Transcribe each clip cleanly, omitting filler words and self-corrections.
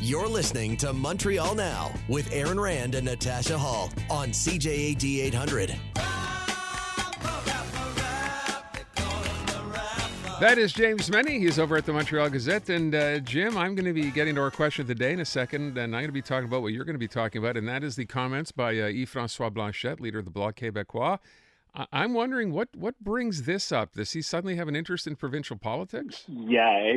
You're listening to Montreal Now with Aaron Rand and Natasha Hall on CJAD 800. That is James Mennie. He's over at the Montreal Gazette. And Jim, I'm going to be getting to our question of the day in a second, and I'm going to be talking about what you're going to be talking about, and that is the comments by Yves-François Blanchet, leader of the Bloc Québécois. I'm wondering what brings this up. Does he suddenly have an interest in provincial politics? Yeah,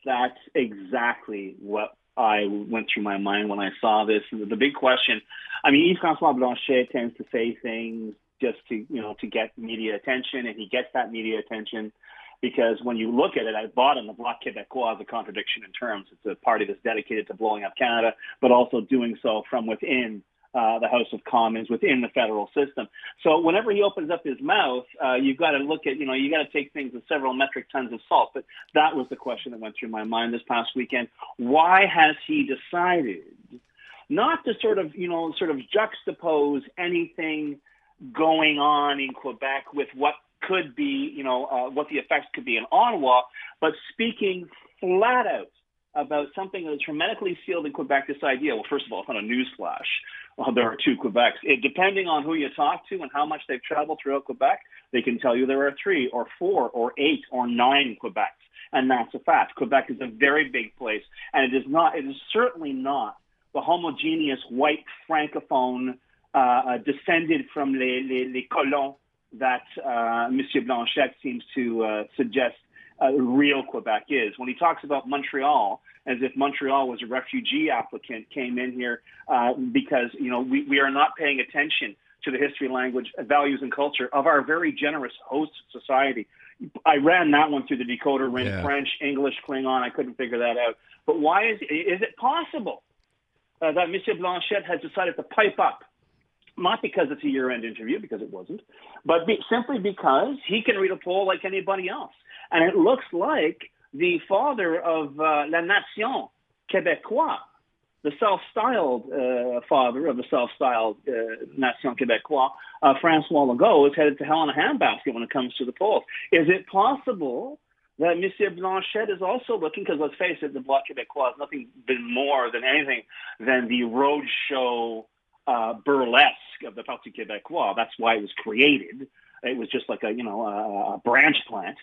that's exactly what I went through my mind when I saw this. The big question, I mean, Yves-François Blanchet tends to say things just to get media attention, and he gets that media attention because when you look at it at bottom, the Bloc Québécois is a contradiction in terms. It's a party that's dedicated to blowing up Canada, but also doing so from within the House of Commons, within the federal system. So whenever he opens up his mouth, you've got to look at, you got to take things with several metric tons of salt. But that was the question that went through my mind this past weekend. Why has he decided not to sort of juxtapose anything going on in Quebec with what could be, what the effects could be in Ottawa, but speaking flat out about something that's hermetically sealed in Quebec, this idea, well, first of all, it's not a newsflash. There are two Quebecs. Depending on who you talk to and how much they've traveled throughout Quebec, they can tell you there are 3 or 4 or 8 or 9 Quebecs. And that's a fact. Quebec is a very big place. And it is certainly not the homogeneous white francophone descended from les colons that Monsieur Blanchet seems to suggest real Quebec is. When he talks about Montreal, as if Montreal was a refugee applicant, came in here because, we are not paying attention to the history, language, values, and culture of our very generous host society. I ran that one through the decoder ring, yeah. French, English, Klingon. I couldn't figure that out. But why is it possible that Monsieur Blanchet has decided to pipe up? Not because it's a year-end interview, because it wasn't, but simply because he can read a poll like anybody else. And it looks like the father of La Nation Québécois, the self-styled father of the self-styled Nation Québécois, François Legault, is headed to hell in a handbasket when it comes to the polls. Is it possible that Monsieur Blanchet is also looking, because let's face it, the Bloc Québécois has nothing been more than anything than the roadshow burlesque of the Parti Québécois. That's why it was created. It was just like a branch plant.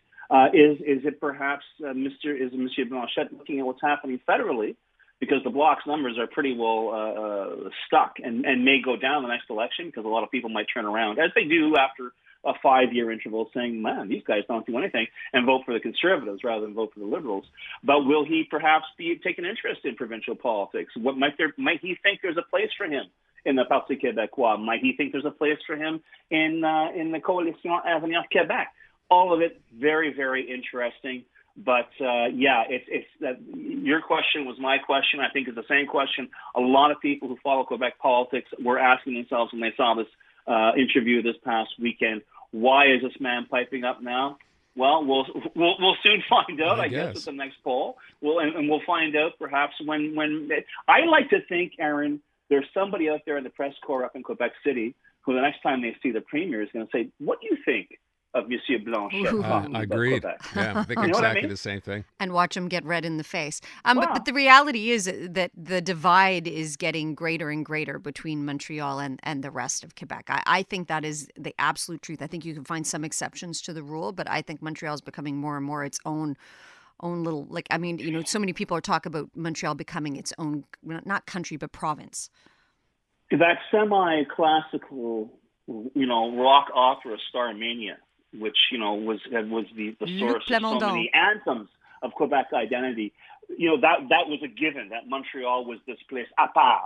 Is it perhaps Monsieur Blanchet looking at what's happening federally, because the Bloc's numbers are pretty well stuck and may go down the next election, because a lot of people might turn around, as they do after a 5-year interval, saying, man, these guys don't do anything, and vote for the Conservatives rather than vote for the Liberals. But will he perhaps take an interest in provincial politics? What might he think there's a place for him in the Parti Québécois? Might he think there's a place for him in the Coalition Avenir Québec? All of it very, very interesting. But it's your question was my question. I think it's the same question a lot of people who follow Quebec politics were asking themselves when they saw this interview this past weekend. Why is this man piping up now? Well, we'll soon find out. I guess at the next poll. We'll find out perhaps when. I like to think, Aaron, there's somebody out there in the press corps up in Quebec City who the next time they see the premier is going to say, "What do you think of Monsieur Blanchet?" Agreed. Yeah, I think exactly the same thing. And watch him get red in the face. But the reality is that the divide is getting greater and greater between Montreal and the rest of Quebec. I think that is the absolute truth. I think you can find some exceptions to the rule, but I think Montreal is becoming more and more its own little, so many people are talking about Montreal becoming its own, not country, but province. That semi-classical, rock opera Starmania, which, was the source of so many anthems of Quebec identity, that was a given, that Montreal was this place à part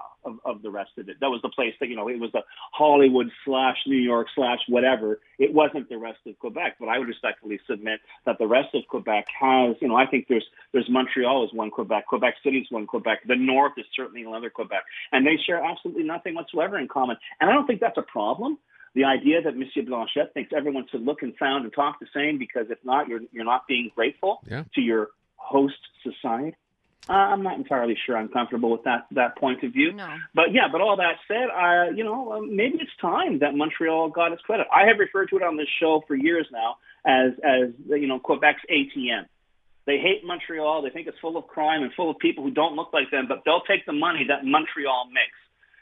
of the rest of it. That was the place that, it was the Hollywood / New York / whatever. It wasn't the rest of Quebec, but I would respectfully submit that the rest of Quebec has, I think there's Montreal is one Quebec, Quebec City is one Quebec, the North is certainly another Quebec, and they share absolutely nothing whatsoever in common. And I don't think that's a problem. The idea that Monsieur Blanchet thinks everyone should look and sound and talk the same, because if not, you're not being grateful to your host society. I'm not entirely sure I'm comfortable with that point of view. No. But all that said, maybe it's time that Montreal got its credit. I have referred to it on this show for years now as Quebec's ATM. They hate Montreal. They think it's full of crime and full of people who don't look like them, but they'll take the money that Montreal makes.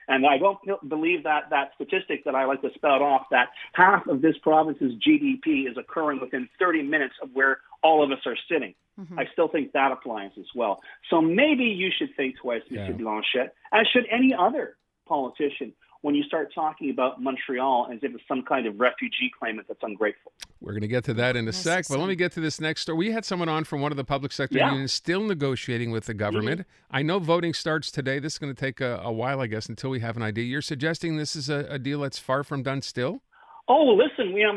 And I don't believe that statistic that I like to spout off, that half of this province's GDP is occurring within 30 minutes of where all of us are sitting. Mm-hmm. I still think that applies as well. So maybe you should think twice, Mr. Blanchet, as should any other politician, when you start talking about Montreal as if it's some kind of refugee claimant that's ungrateful. We're going to get to that in a sec, but let me get to this next story. We had someone on from one of the public sector unions still negotiating with the government. Mm-hmm. I know voting starts today. This is going to take a while, I guess, until we have an idea. You're suggesting this is a deal that's far from done still? Oh, listen, you're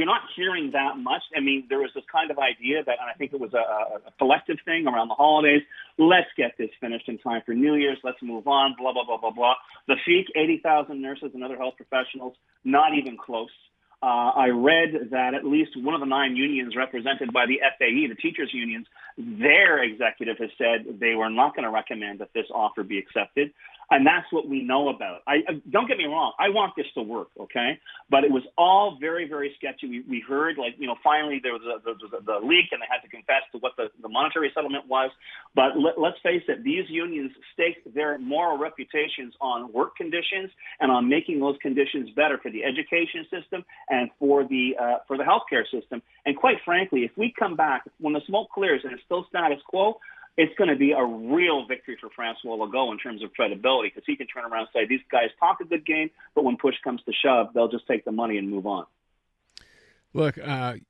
not hearing that much. I mean, there was this kind of idea that, and I think it was a collective thing around the holidays. Let's get this finished in time for New Year's. Let's move on, blah, blah, blah, blah, blah. The FEC, 80,000 nurses and other health professionals, not even close. I read that at least one of the 9 unions represented by the FAE, the teachers' unions, their executive has said they were not going to recommend that this offer be accepted. And that's what we know about. Don't get me wrong. I want this to work, okay? But it was all very, very sketchy. We heard, finally there was the leak, and they had to confess to what the monetary settlement was. But let's face it, these unions stake their moral reputations on work conditions and on making those conditions better for the education system and for the healthcare system. And quite frankly, if we come back, when the smoke clears and it's still status quo, it's going to be a real victory for François Legault in terms of credibility, because he can turn around and say, these guys talk a good game, but when push comes to shove, they'll just take the money and move on. Look,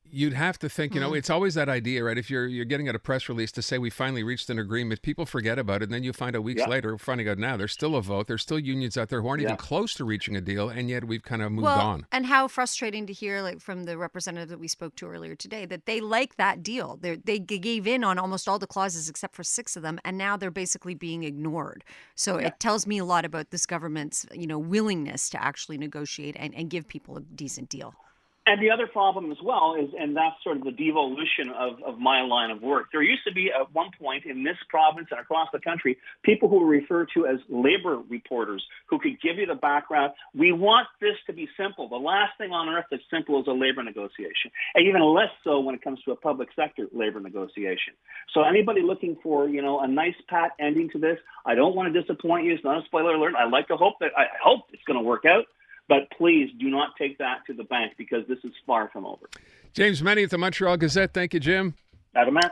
you'd have to think, it's always that idea, right? If you're getting at a press release to say we finally reached an agreement, people forget about it, and then you find out weeks later, finding out now, there's still a vote. There's still unions out there who aren't even close to reaching a deal, and yet we've kind of moved on. And how frustrating to hear, from the representative that we spoke to earlier today, that they like that deal. They gave in on almost all the clauses except for 6 of them, and now they're basically being ignored. So it tells me a lot about this government's, willingness to actually negotiate and give people a decent deal. And the other problem as well is, and that's sort of the devolution of my line of work. There used to be at one point in this province and across the country, people who were referred to as labor reporters who could give you the background. We want this to be simple. The last thing on earth that's simple is a labor negotiation, and even less so when it comes to a public sector labor negotiation. So anybody looking for, a nice pat ending to this, I don't want to disappoint you. It's not a spoiler alert. I hope it's going to work out. But please do not take that to the bank, because this is far from over. James Mennie at the Montreal Gazette. Thank you, Jim. Have a man.